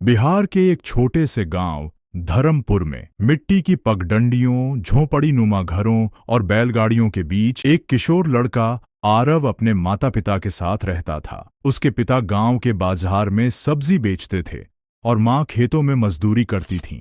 बिहार के एक छोटे से गांव धर्मपुर में मिट्टी की पगडंडियों, झोपड़ी नुमा घरों और बैलगाड़ियों के बीच एक किशोर लड़का आरव अपने माता पिता के साथ रहता था। उसके पिता गांव के बाजार में सब्जी बेचते थे और मां खेतों में मजदूरी करती थीं।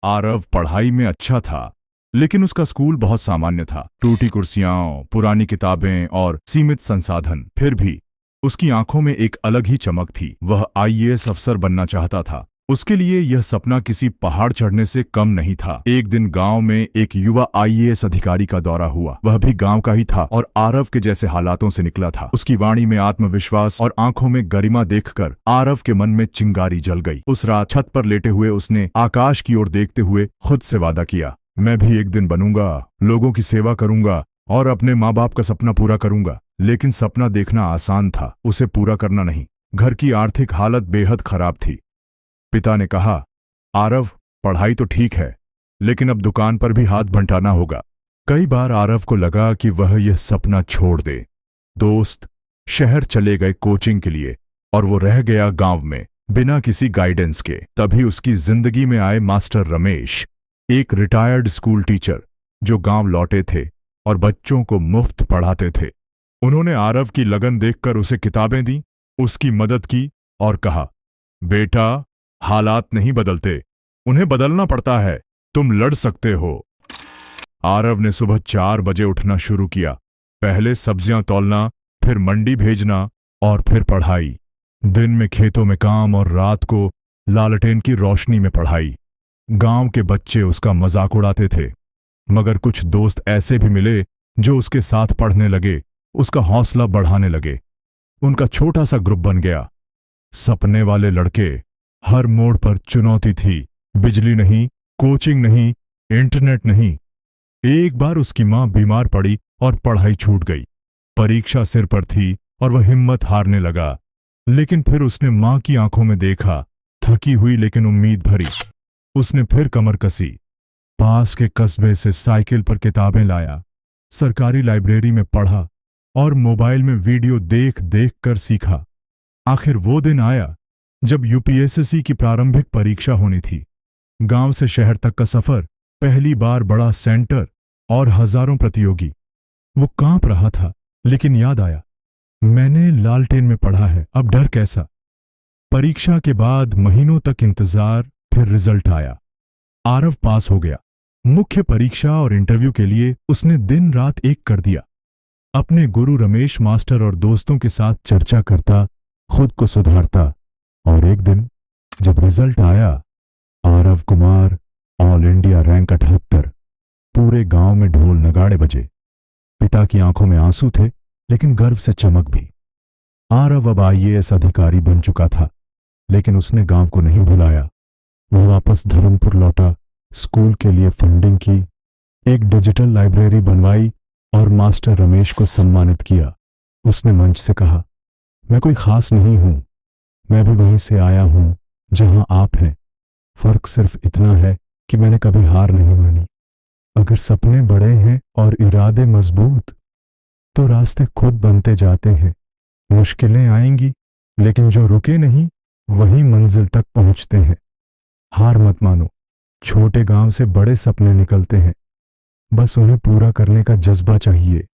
आरव पढ़ाई में अच्छा था, लेकिन उसका स्कूल बहुत सामान्य था। टूटी कुर्सियां, पुरानी किताबें और सीमित संसाधन। फिर भी उसकी आंखों में एक अलग ही चमक थी। वह आईएएस अफसर बनना चाहता था। उसके लिए यह सपना किसी पहाड़ चढ़ने से कम नहीं था। एक दिन गांव में एक युवा आईएएस अधिकारी का दौरा हुआ। वह भी गांव का ही था और आरव के जैसे हालातों से निकला था। उसकी वाणी में आत्मविश्वास और आंखों में गरिमा देखकर आरव के मन में चिंगारी जल गई। उस रात छत पर लेटे हुए उसने आकाश की ओर देखते हुए खुद से वादा किया, मैं भी एक दिन बनूंगा, लोगों की सेवा करूंगा और अपने माँ बाप का सपना पूरा करूंगा। लेकिन सपना देखना आसान था, उसे पूरा करना नहीं। घर की आर्थिक हालत बेहद खराब थी। पिता ने कहा, आरव, पढ़ाई तो ठीक है, लेकिन अब दुकान पर भी हाथ बंटाना होगा। कई बार आरव को लगा कि वह यह सपना छोड़ दे। दोस्त शहर चले गए कोचिंग के लिए और वो रह गया गांव में बिना किसी गाइडेंस के। तभी उसकी जिंदगी में आए मास्टर रमेश, एक रिटायर्ड स्कूल टीचर जो गांव लौटे थे और बच्चों को मुफ्त पढ़ाते थे। उन्होंने आरव की लगन देखकर उसे किताबें दी, उसकी मदद की और कहा, बेटा, हालात नहीं बदलते, उन्हें बदलना पड़ता है। तुम लड़ सकते हो। आरव ने सुबह 4 बजे उठना शुरू किया। पहले सब्जियां तौलना, फिर मंडी भेजना और फिर पढ़ाई। दिन में खेतों में काम और रात को लालटेन की रोशनी में पढ़ाई। गांव के बच्चे उसका मजाक उड़ाते थे, मगर कुछ दोस्त ऐसे भी मिले जो उसके साथ पढ़ने लगे, उसका हौसला बढ़ाने लगे। उनका छोटा सा ग्रुप बन गया। सपने वाले लड़के। हर मोड़ पर चुनौती थी। बिजली नहीं, कोचिंग नहीं, इंटरनेट नहीं। एक बार उसकी मां बीमार पड़ी और पढ़ाई छूट गई। परीक्षा सिर पर थी और वह हिम्मत हारने लगा। लेकिन फिर उसने मां की आंखों में देखा, थकी हुई लेकिन उम्मीद भरी। उसने फिर कमर कसी, पास के कस्बे से साइकिल पर किताबें लाया, सरकारी लाइब्रेरी में पढ़ा और मोबाइल में वीडियो देख देख कर सीखा। आखिर वो दिन आया जब यूपीएससी की प्रारंभिक परीक्षा होनी थी। गांव से शहर तक का सफर, पहली बार बड़ा सेंटर और हजारों प्रतियोगी। वो कांप रहा था, लेकिन याद आया, मैंने लालटेन में पढ़ा है, अब डर कैसा। परीक्षा के बाद महीनों तक इंतजार, फिर रिजल्ट आया। आरव पास हो गया। मुख्य परीक्षा और इंटरव्यू के लिए उसने दिन रात एक कर दिया। अपने गुरु रमेश मास्टर और दोस्तों के साथ चर्चा करता, खुद को सुधारता। और एक दिन जब रिजल्ट आया, Aarav Kumar, all India rank 78। पूरे गांव में ढोल नगाड़े बजे। पिता की आंखों में आंसू थे, लेकिन गर्व से चमक भी। आरव अब आईएएस अधिकारी बन चुका था, लेकिन उसने गांव को नहीं भुलाया। वह वापस धर्मपुर लौटा, स्कूल के लिए फंडिंग की, एक डिजिटल लाइब्रेरी बनवाई और मास्टर रमेश को सम्मानित किया। उसने मंच से कहा, मैं कोई खास नहीं हूं, मैं भी वहीं से आया हूं जहां आप हैं। फर्क सिर्फ इतना है कि मैंने कभी हार नहीं मानी। अगर सपने बड़े हैं और इरादे मजबूत, तो रास्ते खुद बनते जाते हैं। मुश्किलें आएंगी, लेकिन जो रुके नहीं वही मंजिल तक पहुंचते हैं। हार मत मानो, छोटे गांव से बड़े सपने निकलते हैं। बस उन्हें पूरा करने का जज्बा चाहिए।